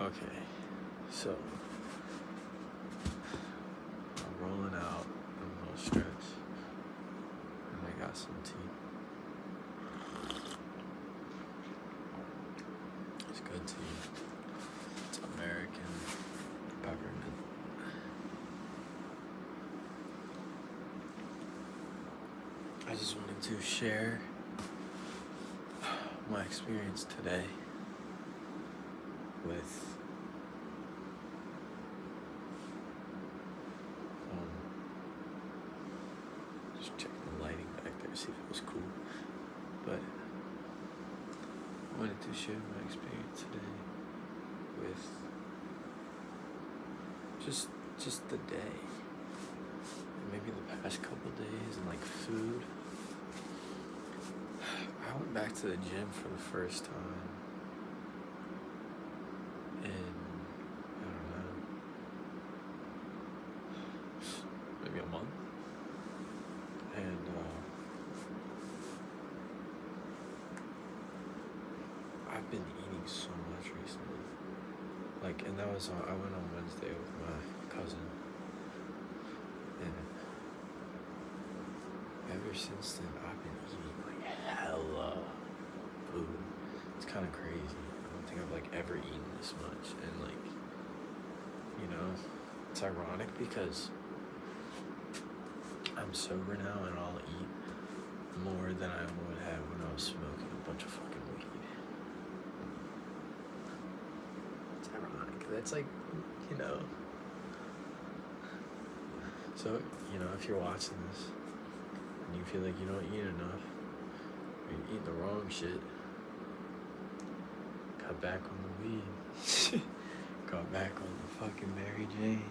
Okay, so I'm rolling out a little stretch, and I got some tea. It's good tea. It's American peppermint. I just wanted to share my experience today with just checking the lighting back there, see if it was cool. But I wanted to share my experience today with just the day. Maybe the past couple days, and like food. I went back to the gym for the first time in, I don't know, maybe a month. And I've been eating so much recently. Like, and that was I went on Wednesday with my cousin. And ever since then, I've been eating like hella food. It's kind of crazy. I don't think I've like ever eaten this much. And like, you know, it's ironic because I'm sober now and I'll eat more than I would have when I was smoking a bunch of fucking weed. It's ironic. That's like, you know. So, you know, if you're watching this and you feel like you don't eat enough, or you're eating the wrong shit, cut back on the weed. Cut back on the fucking Mary Jane.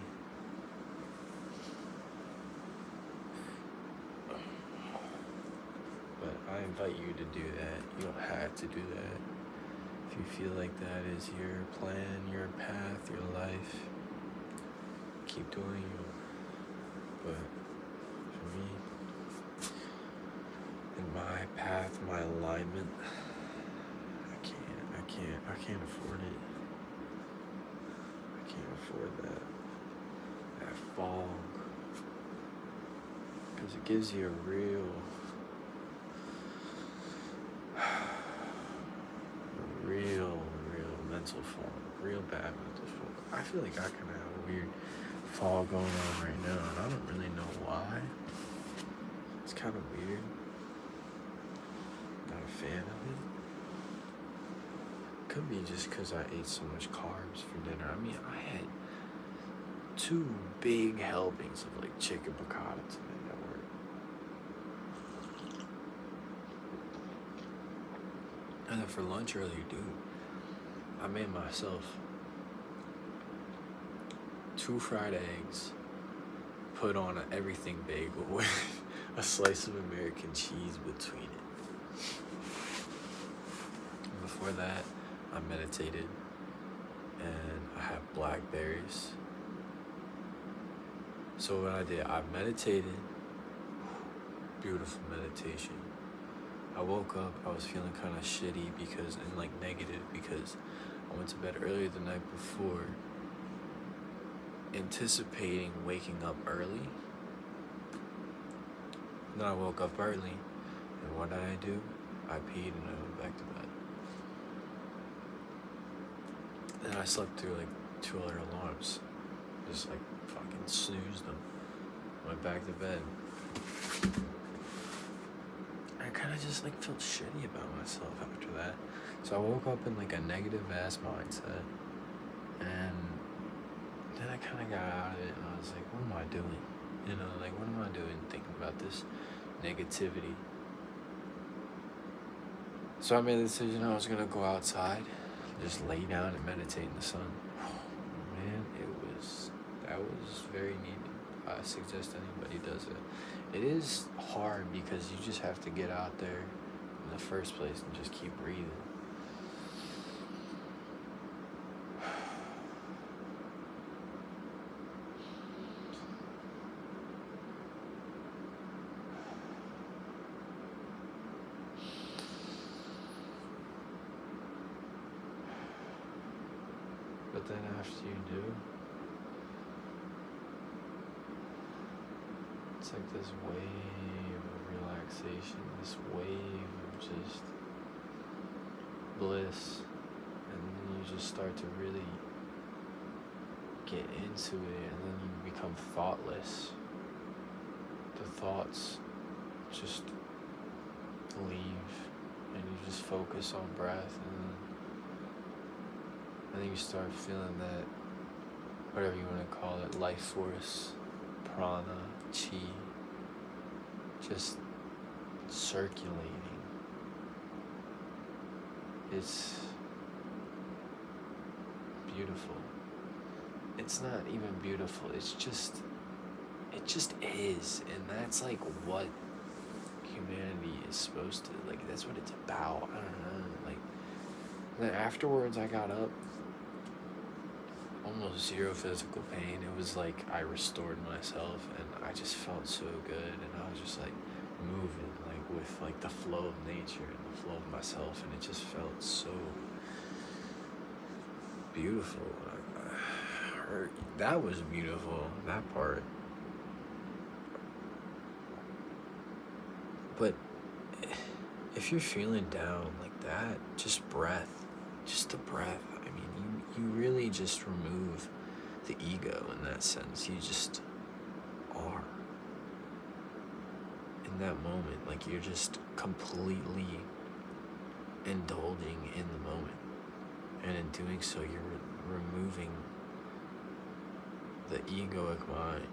But I invite you to do that. You don't have to do that. If you feel like that is your plan, your path, your life, keep doing you. But for me, in my path, my alignment, I can't afford it. I can't afford that fog. Because it gives you a real mental fog, real bad mental fog. I feel like I kind of have a weird fog going on right now, and I don't really know why. It's kind of weird. Not a fan of it. Could be just because I ate so much carbs for dinner. I mean, I had 2 big helpings of like chicken piccata today at work. And then for lunch earlier, dude, I made myself 2 fried eggs, put on an everything bagel with a slice of American cheese between it. And before that, I meditated and I had blackberries. So what I did, I meditated, beautiful meditation. I woke up, I was feeling kind of shitty and like negative because I went to bed earlier the night before, anticipating waking up early. Then I woke up early, and what did I do? I peed and I went back to bed. Then I slept through like 2 other alarms, just like fucking snoozed them. Went back to bed. I kind of just like felt shitty about myself after that. So I woke up in like a negative ass mindset, and then I kind of got out of it, and I was like, what am I doing? You know, like, what am I doing thinking about this negativity? So I made the decision I was gonna go outside, just lay down and meditate in the sun. Man, that was very needed. I suggest anybody does it. It is hard because you just have to get out there in the first place and just keep breathing. But then after you do, it's like this wave of relaxation, this wave of just bliss, and then you just start to really get into it, and then you become thoughtless. The thoughts just leave, and you just focus on breath, and then you start feeling that, whatever you want to call it, life force, prana, chi, just circulating. It's beautiful. It's not even beautiful, it just is, and that's like what humanity is supposed to, like, that's what it's about. I don't know, like, then afterwards I got up, almost zero physical pain. It was like I restored myself, and I just felt so good, and I was just like moving like with like the flow of nature and the flow of myself, and it just felt so beautiful. That was beautiful, that part. But if you're feeling down like that, just breath, just the breath. I mean, you really just remove the ego in that sense. You just are in that moment, like you're just completely indulging in the moment, and in doing so, you're removing the egoic mind.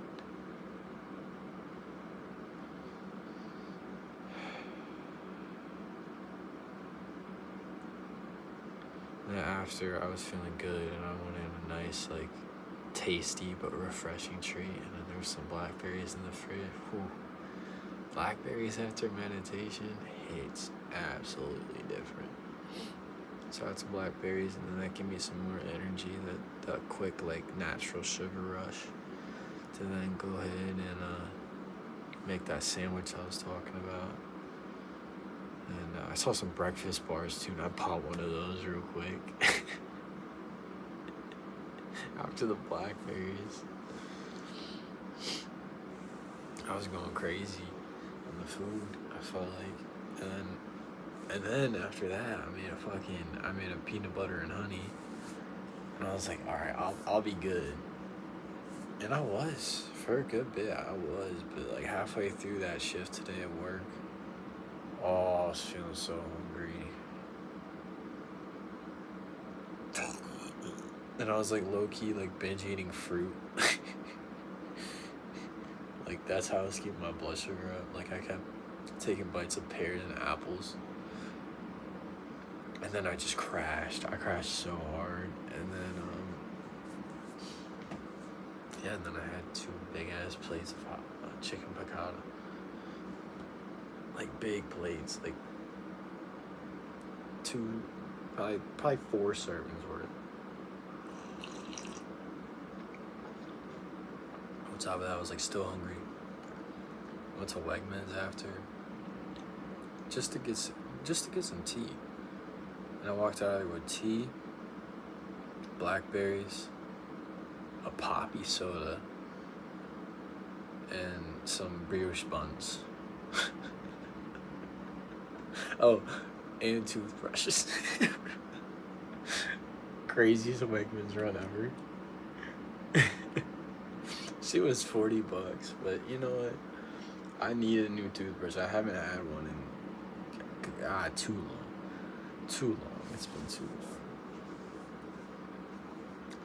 And after I was feeling good, and I went in a nice, like, tasty but refreshing treat, and then there was some blackberries in the fridge. Whew. Blackberries after meditation hits absolutely different. So I had some blackberries, and then that gave me some more energy, that quick, like, natural sugar rush, to then go ahead and make that sandwich I was talking about. And I saw some breakfast bars too, and I popped one of those real quick. After the blackberries, I was going crazy on the food, I felt like. And then after that, I made a peanut butter and honey, and I was like, all right, I'll be good. And I was, for a good bit, I was, but like halfway through that shift today at work, oh, I was feeling so hungry. And I was like low-key like binge eating fruit. Like that's how I was keeping my blood sugar up. Like I kept taking bites of pears and apples. And then I just crashed. I crashed so hard. And then and then I had 2 big ass plates of hot chicken piccata. Like big plates, like 2, probably 4 servings worth. On top of that, I was like still hungry. Went to Wegmans after, just to get some tea. And I walked out of there with tea, blackberries, a poppy soda, and some brioche buns. Oh, and toothbrushes. Craziest Wegmans run ever. She was $40, but you know what? I needed a new toothbrush. I haven't had one in too long. Too long. It's been too long.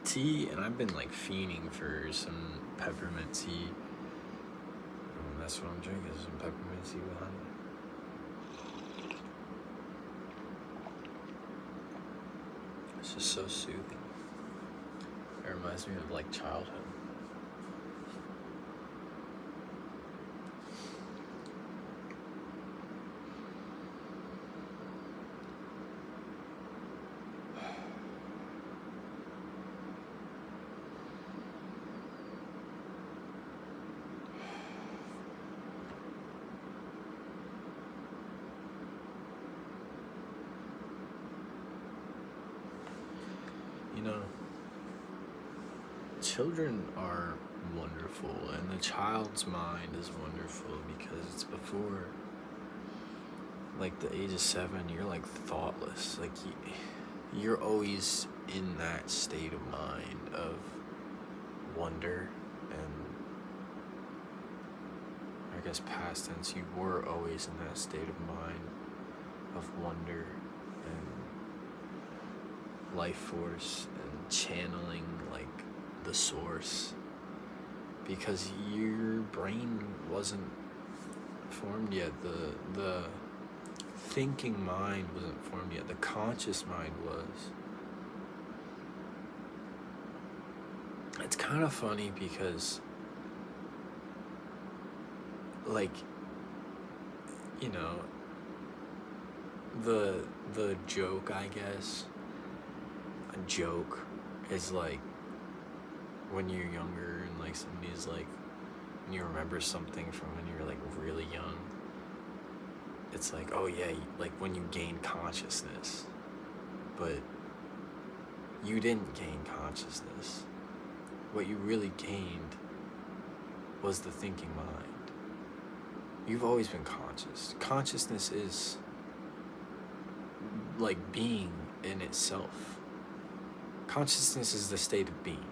Tea, and I've been like fiending for some peppermint tea. And that's what I'm drinking, some peppermint tea with honey. It's just so soothing. It reminds me of like childhood. You know, children are wonderful, and the child's mind is wonderful because it's before, like, the age of 7. You're like thoughtless. Like, you're always in that state of mind of wonder, and I guess past tense, you were always in that state of mind of wonder and life force and channeling, like, the source, because your brain wasn't formed yet. The thinking mind wasn't formed yet. The conscious mind was. It's kind of funny because, like, you know, the joke, I guess, a joke is like when you're younger and, like, somebody's like, when you remember something from when you were, like, really young, it's like, oh yeah, like when you gain consciousness. But you didn't gain consciousness. What you really gained was the thinking mind. You've always been conscious. Consciousness is like being in itself. Consciousness is the state of being.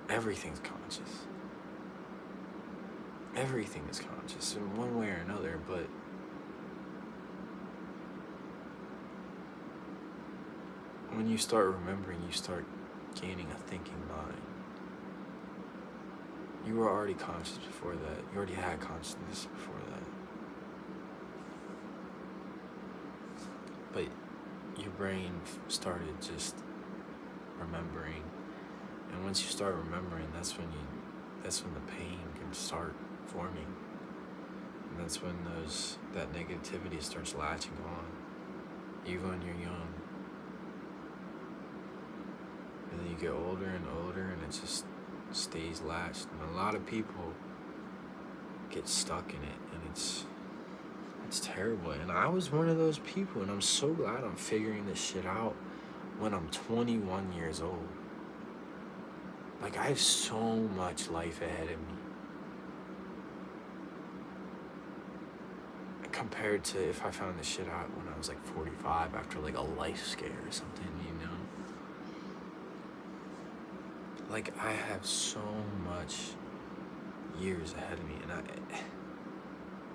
Everything's conscious. Everything is conscious in one way or another, but when you start remembering, you start gaining a thinking mind. You were already conscious before that. You already had consciousness before that. But your brain started just remembering. And once you start remembering, that's when the pain can start forming. And that's when that negativity starts latching on, even when you're young. And then you get older and older, and it just stays latched. And a lot of people get stuck in it, and it's terrible. And I was one of those people, and I'm so glad I'm figuring this shit out when I'm 21 years old. Like, I have so much life ahead of me compared to if I found this shit out when I was like 45 after like a life scare or something, you know? Like, I have so much years ahead of me,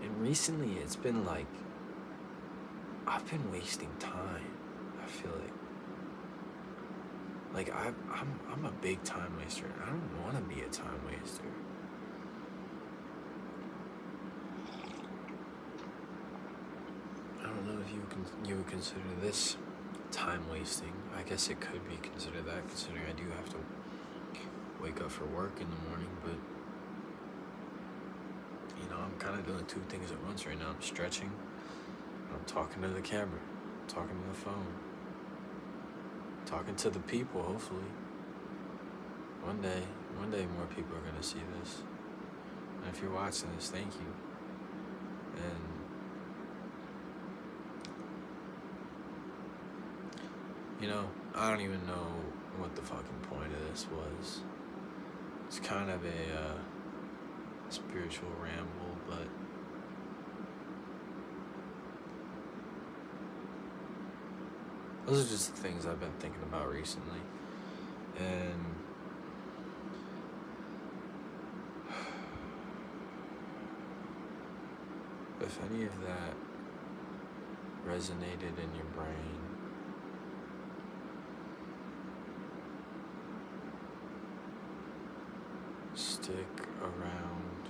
and recently it's been like I've been wasting time. I feel like I'm a big time waster, and I don't want to be a time waster. I don't know if you would consider this time wasting. I guess it could be considered that, considering I do have to wake up for work in the morning, but you know, I'm kind of doing two things at once right now. I'm stretching, I'm talking to the camera, talking to the phone, talking to the people, hopefully. One day more people are going to see this. And if you're watching this, thank you. And you know, I don't even know what the fucking point of this was. It's kind of a spiritual ramble, but those are just the things I've been thinking about recently. And if any of that resonated in your brain, stick around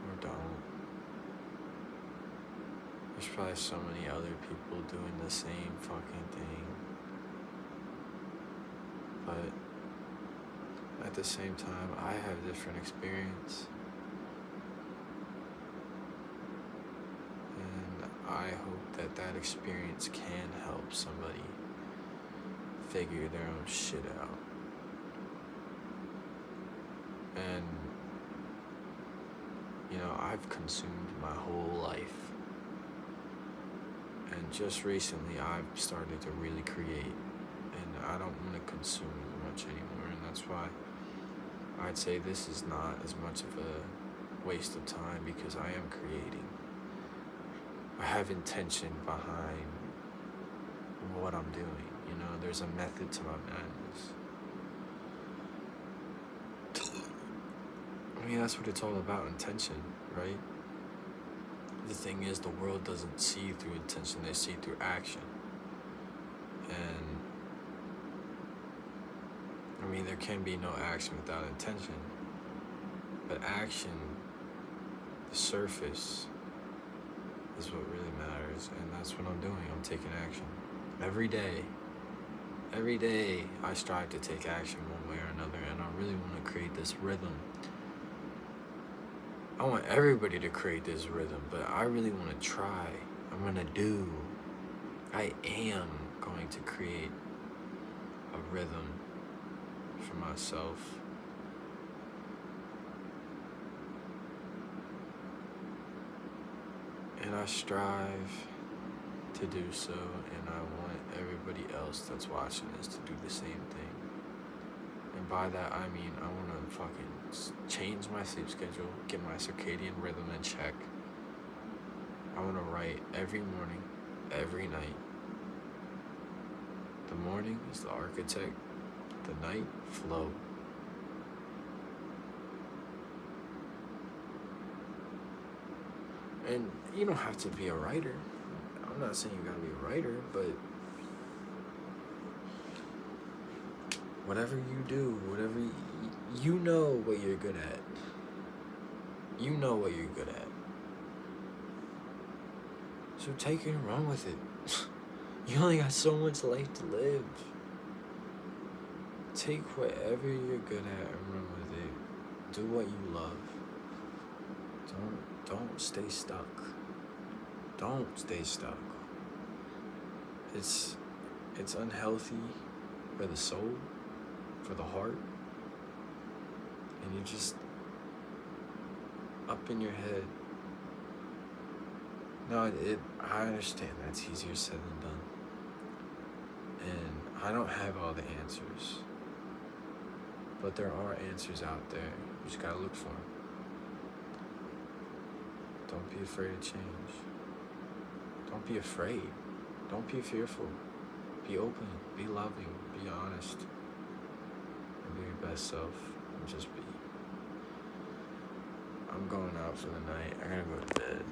or don't. There's probably so many other people doing the same fucking thing. But at the same time, I have different experience. And I hope that experience can help somebody figure their own shit out. And, you know, I've consumed my whole life. And just recently, I've started to really create. And I don't want to consume as much anymore, and that's why I'd say this is not as much of a waste of time, because I am creating. I have intention behind what I'm doing. You know, there's a method to my madness. I mean, that's what it's all about, intention, right? The thing is, the world doesn't see through intention, they see through action. And I mean, there can be no action without intention, but action, the surface, is what really matters, and that's what I'm doing. I'm taking action every day. Every day I strive to take action one way or another, and I really want to create this rhythm. I want everybody to create this rhythm, but I really want to try. I'm going to do. I am going to create a rhythm for myself. And I strive to do so, and I want everybody else that's watching this to do the same thing. And by that, I mean I want to fucking change my sleep schedule, get my circadian rhythm in check. I want to write every morning, every night. The morning is the architect, the night, flow. And you don't have to be a writer. I'm not saying you gotta be a writer, but whatever you do, whatever you know what you're good at. You know what you're good at. So take it and run with it. You only got so much life to live. Take whatever you're good at and run with it. Do what you love. Don't stay stuck. Don't stay stuck. It's unhealthy for the soul, for the heart, and you're just up in your head. No, I understand that's easier said than done. And I don't have all the answers. But there are answers out there. You just gotta look for them. Don't be afraid of change. Don't be afraid. Don't be fearful. Be open. Be loving. Be honest. And be your best self. And just be. I'm going out for the night. I gotta go to bed.